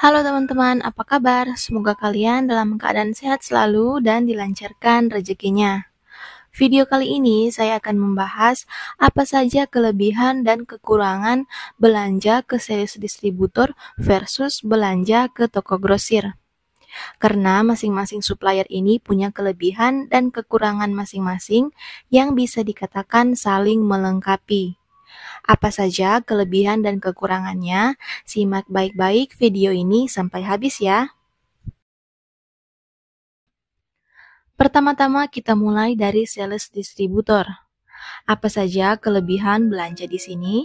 Halo teman-teman, apa kabar? Semoga kalian dalam keadaan sehat selalu dan dilancarkan rezekinya. Video kali ini saya akan membahas apa saja kelebihan dan kekurangan belanja ke sales distributor versus belanja ke toko grosir. Karena masing-masing supplier ini punya kelebihan dan kekurangan masing-masing yang bisa dikatakan saling melengkapi. Apa saja kelebihan dan kekurangannya? Simak baik-baik video ini sampai habis ya. Pertama-tama kita mulai dari sales distributor. Apa saja kelebihan belanja di sini?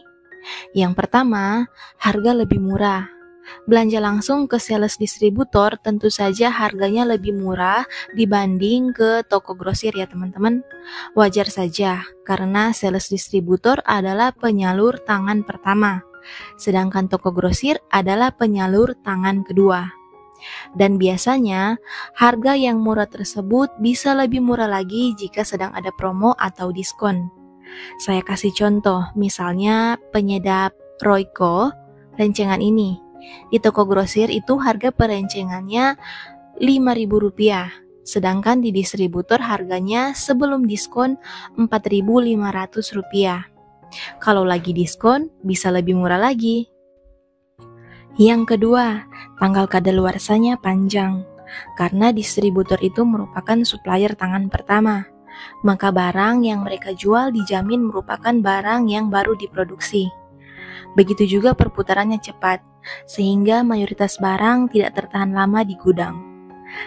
Yang pertama, harga lebih murah. Belanja langsung ke sales distributor tentu saja harganya lebih murah dibanding ke toko grosir ya teman-teman. Wajar saja karena sales distributor adalah penyalur tangan pertama, sedangkan toko grosir adalah penyalur tangan kedua. Dan biasanya harga yang murah tersebut bisa lebih murah lagi jika sedang ada promo atau diskon. Saya kasih contoh, misalnya penyedap Royco rencengan ini. Di toko grosir itu harga perencengannya Rp5.000, sedangkan di distributor harganya sebelum diskon Rp4.500. Kalau lagi diskon bisa lebih murah lagi. Yang kedua, tanggal kadaluarsanya panjang. Karena distributor itu merupakan supplier tangan pertama, maka barang yang mereka jual dijamin merupakan barang yang baru diproduksi. Begitu juga perputarannya cepat, sehingga mayoritas barang tidak tertahan lama di gudang.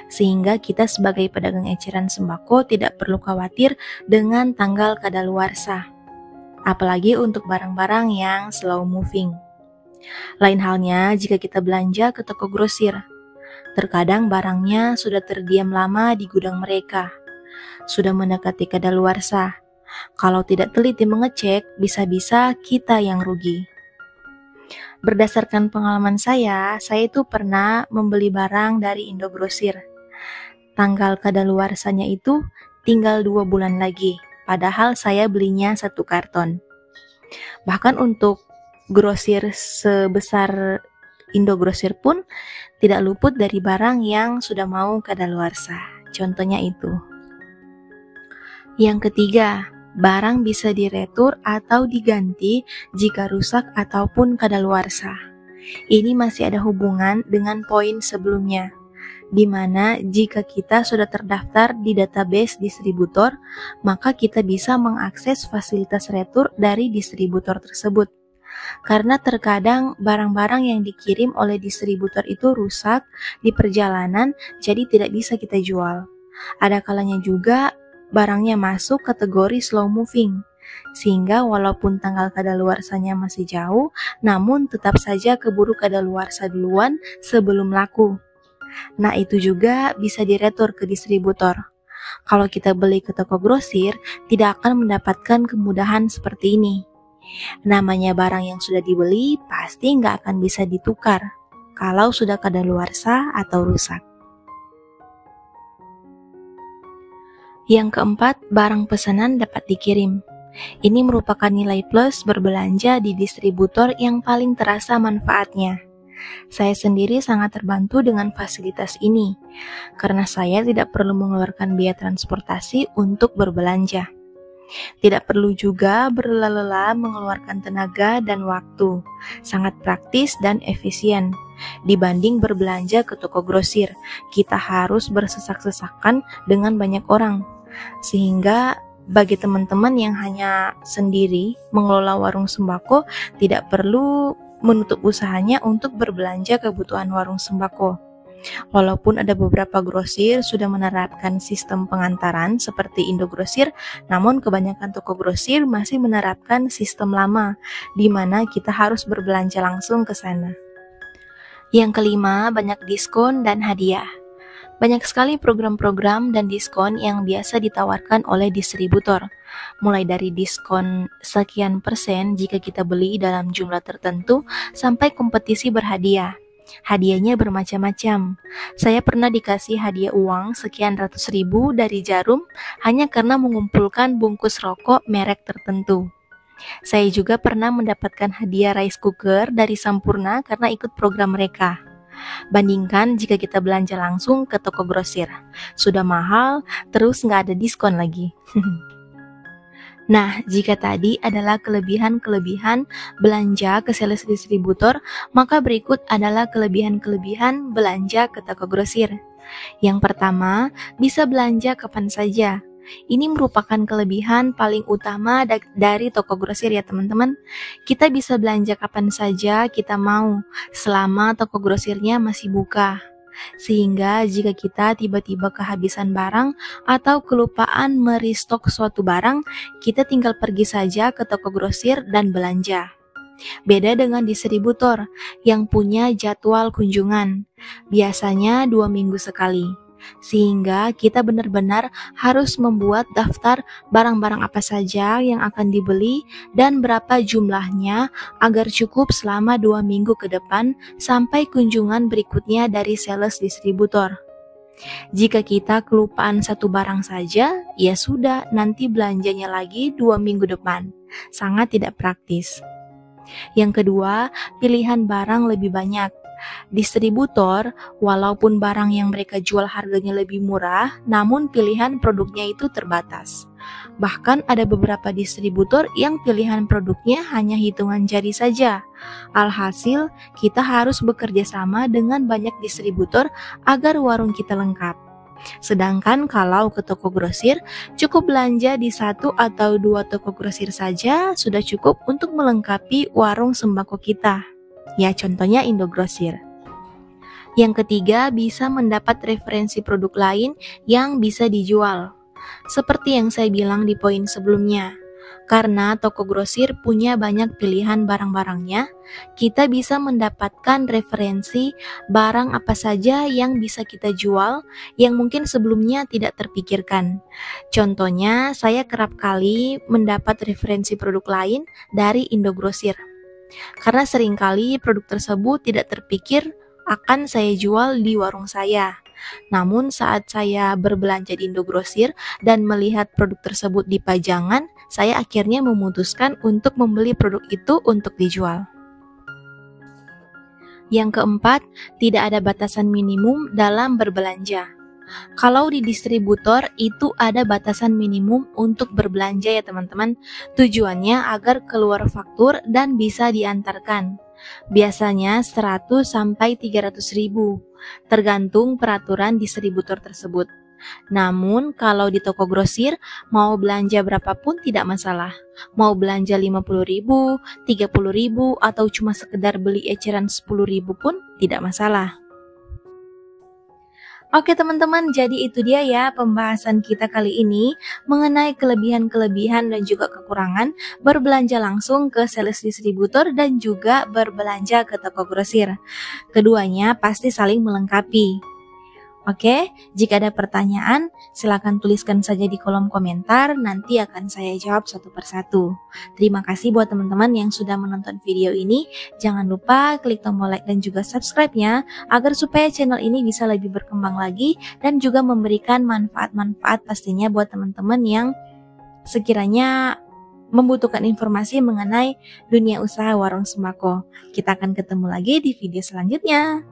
Sehingga kita sebagai pedagang eceran sembako tidak perlu khawatir dengan tanggal kadaluarsa. Apalagi untuk barang-barang yang slow moving. Lain halnya jika kita belanja ke toko grosir. Terkadang barangnya sudah terdiam lama di gudang mereka. Sudah mendekati kadaluarsa. Kalau tidak teliti mengecek, bisa-bisa kita yang rugi. Berdasarkan pengalaman saya itu pernah membeli barang dari Indogrosir. Tanggal kadaluarsanya itu tinggal 2 bulan lagi, padahal saya belinya 1 karton. Bahkan untuk grosir sebesar Indogrosir pun tidak luput dari barang yang sudah mau kadaluarsa. Contohnya itu. Yang ketiga, barang bisa diretur atau diganti jika rusak ataupun kadaluarsa. Ini masih ada hubungan dengan poin sebelumnya, di mana jika kita sudah terdaftar di database distributor, maka kita bisa mengakses fasilitas retur dari distributor tersebut. Karena terkadang barang-barang yang dikirim oleh distributor itu rusak di perjalanan, jadi tidak bisa kita jual. Ada kalanya juga barangnya masuk kategori slow moving, sehingga walaupun tanggal kadaluarsanya masih jauh, namun tetap saja keburu kadaluarsa duluan sebelum laku. Nah, itu juga bisa diretur ke distributor. Kalau kita beli ke toko grosir, tidak akan mendapatkan kemudahan seperti ini. Namanya barang yang sudah dibeli pasti nggak akan bisa ditukar kalau sudah kadaluarsa atau rusak. Yang keempat, barang pesanan dapat dikirim. Ini merupakan nilai plus berbelanja di distributor yang paling terasa manfaatnya. Saya sendiri sangat terbantu dengan fasilitas ini, karena saya tidak perlu mengeluarkan biaya transportasi untuk berbelanja. Tidak perlu juga berlelah-lelah mengeluarkan tenaga dan waktu. Sangat praktis dan efisien. Dibanding berbelanja ke toko grosir, kita harus bersesak-sesakan dengan banyak orang. Sehingga bagi teman-teman yang hanya sendiri mengelola warung sembako, tidak perlu menutup usahanya untuk berbelanja kebutuhan warung sembako. Walaupun ada beberapa grosir sudah menerapkan sistem pengantaran seperti Indogrosir, namun kebanyakan toko grosir masih menerapkan sistem lama, di mana kita harus berbelanja langsung ke sana. Yang kelima, banyak diskon dan hadiah. Banyak sekali program-program dan diskon yang biasa ditawarkan oleh distributor, mulai dari diskon sekian persen jika kita beli dalam jumlah tertentu, sampai kompetisi berhadiah. Hadiahnya bermacam-macam. Saya pernah dikasih hadiah uang sekian ratus ribu dari Jarum hanya karena mengumpulkan bungkus rokok merek tertentu. Saya juga pernah mendapatkan hadiah rice cooker dari Sampurna karena ikut program mereka. Bandingkan jika kita belanja langsung ke toko grosir. Sudah mahal, terus nggak ada diskon lagi. Nah, jika tadi adalah kelebihan-kelebihan belanja ke sales distributor, maka berikut adalah kelebihan-kelebihan belanja ke toko grosir. Yang pertama, bisa belanja kapan saja. Ini merupakan kelebihan paling utama dari toko grosir ya teman-teman. Kita bisa belanja kapan saja kita mau, selama toko grosirnya masih buka. Sehingga jika kita tiba-tiba kehabisan barang atau kelupaan merestock suatu barang, kita tinggal pergi saja ke toko grosir dan belanja. Beda dengan distributor yang punya jadwal kunjungan, biasanya 2 minggu sekali. Sehingga kita benar-benar harus membuat daftar barang-barang apa saja yang akan dibeli dan berapa jumlahnya agar cukup selama 2 minggu ke depan sampai kunjungan berikutnya dari sales distributor. Jika kita kelupaan satu barang saja, ya sudah, nanti belanjanya lagi 2 minggu depan. Sangat tidak praktis. Yang kedua, pilihan barang lebih banyak. Distributor, walaupun barang yang mereka jual harganya lebih murah, namun pilihan produknya itu terbatas. Bahkan ada beberapa distributor yang pilihan produknya hanya hitungan jari saja. Alhasil, kita harus bekerja sama dengan banyak distributor agar warung kita lengkap. Sedangkan kalau ke toko grosir, cukup belanja di 1 atau 2 toko grosir saja sudah cukup untuk melengkapi warung sembako kita. Ya, contohnya Indogrosir. Yang ketiga, bisa mendapat referensi produk lain yang bisa dijual. Seperti yang saya bilang di poin sebelumnya, karena toko grosir punya banyak pilihan barang-barangnya, kita bisa mendapatkan referensi barang apa saja yang bisa kita jual yang mungkin sebelumnya tidak terpikirkan. Contohnya, saya kerap kali mendapat referensi produk lain dari Indogrosir. Karena seringkali produk tersebut tidak terpikir akan saya jual di warung saya. Namun saat saya berbelanja di Indogrosir dan melihat produk tersebut di pajangan, saya akhirnya memutuskan untuk membeli produk itu untuk dijual. Yang keempat, tidak ada batasan minimum dalam berbelanja. Kalau di distributor itu ada batasan minimum untuk berbelanja ya teman-teman. Tujuannya agar keluar faktur dan bisa diantarkan. Biasanya 100 sampai 300 ribu, tergantung peraturan distributor tersebut. Namun kalau di toko grosir, mau belanja berapapun tidak masalah. Mau belanja 50 ribu, 30 ribu, atau cuma sekedar beli eceran 10 ribu pun tidak masalah. Oke teman-teman, jadi itu dia ya pembahasan kita kali ini mengenai kelebihan-kelebihan dan juga kekurangan berbelanja langsung ke sales distributor dan juga berbelanja ke toko grosir. Keduanya pasti saling melengkapi. Oke, jika ada pertanyaan, silakan tuliskan saja di kolom komentar, nanti akan saya jawab satu persatu. Terima kasih buat teman-teman yang sudah menonton video ini. Jangan lupa klik tombol like dan juga subscribe-nya, agar supaya channel ini bisa lebih berkembang lagi dan juga memberikan manfaat-manfaat pastinya buat teman-teman yang sekiranya membutuhkan informasi mengenai dunia usaha warung sembako. Kita akan ketemu lagi di video selanjutnya.